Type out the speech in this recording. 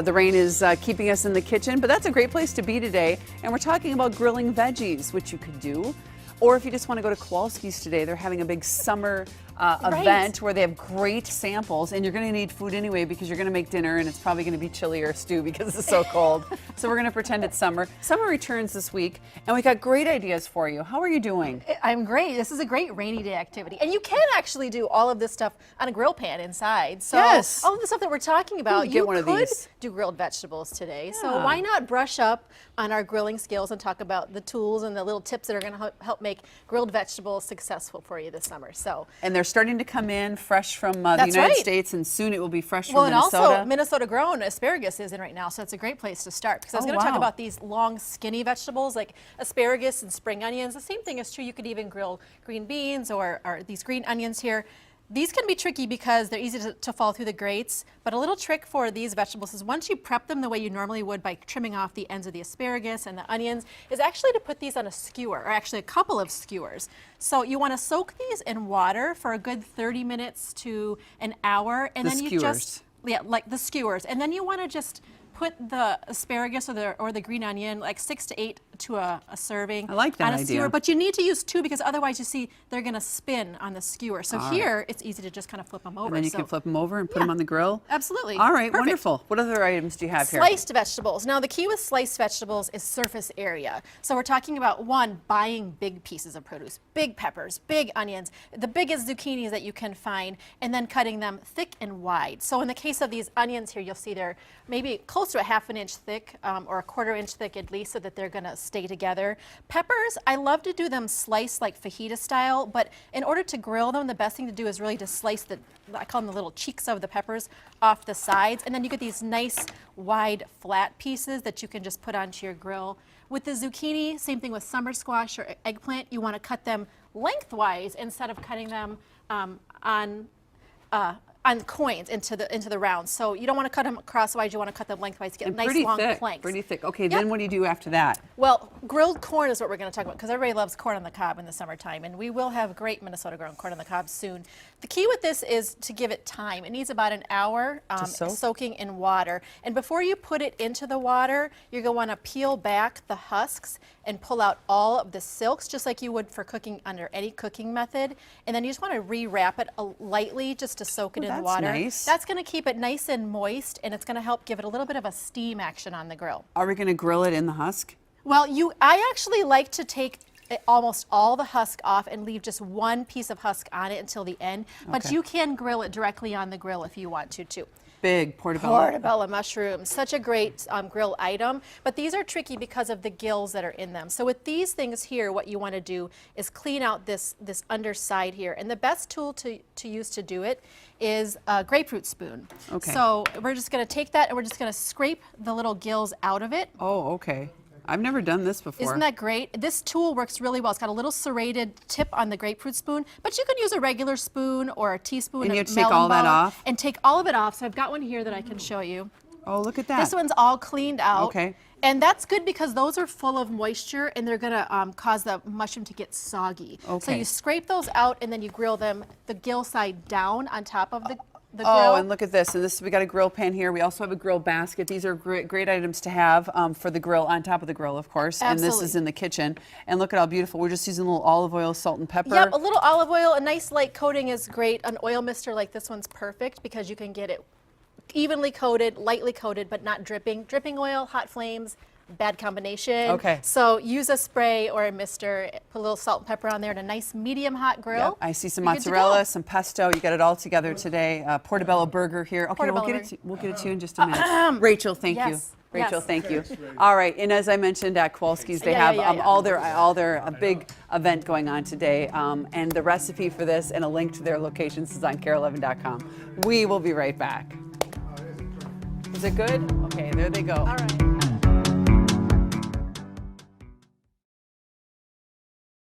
the rain is keeping us in the kitchen, but that's a great place to be today. And we're talking about grilling veggies, which you could do. Or if you just want to go to Kowalski's today, they're having a big summer event where they have great samples, and you're going to need food anyway because you're going to make dinner and it's probably going to be chili or stew because it's so cold. So we're going to pretend it's summer. Summer returns this week, and we got great ideas for you. How are you doing? I'm great. This is a great rainy day activity, and you can actually do all of this stuff on a grill pan inside. So yes. All of the stuff that we're talking about, you could do grilled vegetables today. Yeah. So why not brush up on our grilling skills and talk about the tools and the little tips that are going to help make grilled vegetables successful for you this summer. And they're starting to come in fresh from the United States, and soon it will be fresh from Minnesota. Well, and also Minnesota-grown asparagus is in right now, so it's a great place to start. Because I was going to talk about these long, skinny vegetables like asparagus and spring onions. The same thing is true. You could even grill green beans or these green onions here. These can be tricky because they're easy to fall through the grates, but a little trick for these vegetables is once you prep them the way you normally would by trimming off the ends of the asparagus and the onions, is actually to put these on a skewer, or actually a couple of skewers. So you want to soak these in water for a good 30 minutes to an hour, and then you just, like the skewers, and then you want to just put the asparagus or the green onion, like 6 to 8 to a serving. I like that on a idea. Skewer, but you need to use 2 because otherwise you see they're going to spin on the skewer. So here it's easy to just kind of flip them over. And then you can flip them over and put them on the grill? Absolutely. All right, wonderful. What other items do you have here? Sliced vegetables. Now the key with sliced vegetables is surface area. So we're talking about, one, buying big pieces of produce, big peppers, big onions, the biggest zucchinis that you can find, and then cutting them thick and wide. So in the case of these onions here, you'll see they're maybe close to a ½ an inch thick or a ¼ inch thick at least, so that they're going to stay together. Peppers, I love to do them sliced like fajita style, but in order to grill them, the best thing to do is really to slice I call them the little cheeks of the peppers off the sides, and then you get these nice wide flat pieces that you can just put onto your grill. With the zucchini, same thing with summer squash or eggplant, you want to cut them lengthwise instead of cutting them on coins into the rounds. So you don't want to cut them crosswise, you want to cut them lengthwise to get nice long planks. Pretty thick. Okay, then what do you do after that? Well, grilled corn is what we're going to talk about because everybody loves corn on the cob in the summertime, and we will have great Minnesota grown corn on the cob soon. The key with this is to give it time. It needs about an hour soaking in water. And before you put it into the water, you're going to want to peel back the husks and pull out all of the silks, just like you would for cooking under any cooking method. And then you just want to rewrap it lightly just to soak it in water. Nice. That's going to keep it nice and moist, and it's going to help give it a little bit of a steam action on the grill. Are we going to grill it in the husk? Well, I actually like to take almost all the husk off and leave just one piece of husk on it until the end, but you can grill it directly on the grill if you want to too. Big portobello. Portobello mushrooms, such a great grill item, but these are tricky because of the gills that are in them. So with these things here, what you want to do is clean out this underside here, and the best tool to use to do it is a grapefruit spoon. Okay. So we're just going to take that and we're just going to scrape the little gills out of it. Oh, okay. I've never done this before. Isn't that great? This tool works really well. It's got a little serrated tip on the grapefruit spoon, but you can use a regular spoon or a teaspoon and of you have to take all that off? And take all of it off. So I've got one here that I can show you. Oh, look at that. This one's all cleaned out. Okay. And that's good because those are full of moisture and they're going to cause the mushroom to get soggy. Okay. So you scrape those out and then you grill them the gill side down on top of the grill. Oh, and look at this. And we got a grill pan here. We also have a grill basket. These are great items to have for the grill, on top of the grill, of course. Absolutely. And this is in the kitchen. And look at how beautiful. We're just using a little olive oil, salt, and pepper. Yep, a little olive oil. A nice light coating is great. An oil mister like this one's perfect because you can get it evenly coated, lightly coated, but not dripping. Dripping oil, hot flames, bad combination. Okay. So use a spray or a mister, put a little salt and pepper on there, and a nice medium hot grill. Yep. I see some mozzarella, some pesto. You got it all together today. Portobello burger here. Okay, we'll get it to you in just a minute. Rachel, thank you. Rachel, thank you. All right, and as I mentioned at Kowalski's, they have all their big event going on today, and the recipe for this and a link to their locations is on KARE11.com. We will be right back. Is it good? Okay, there they go. All right.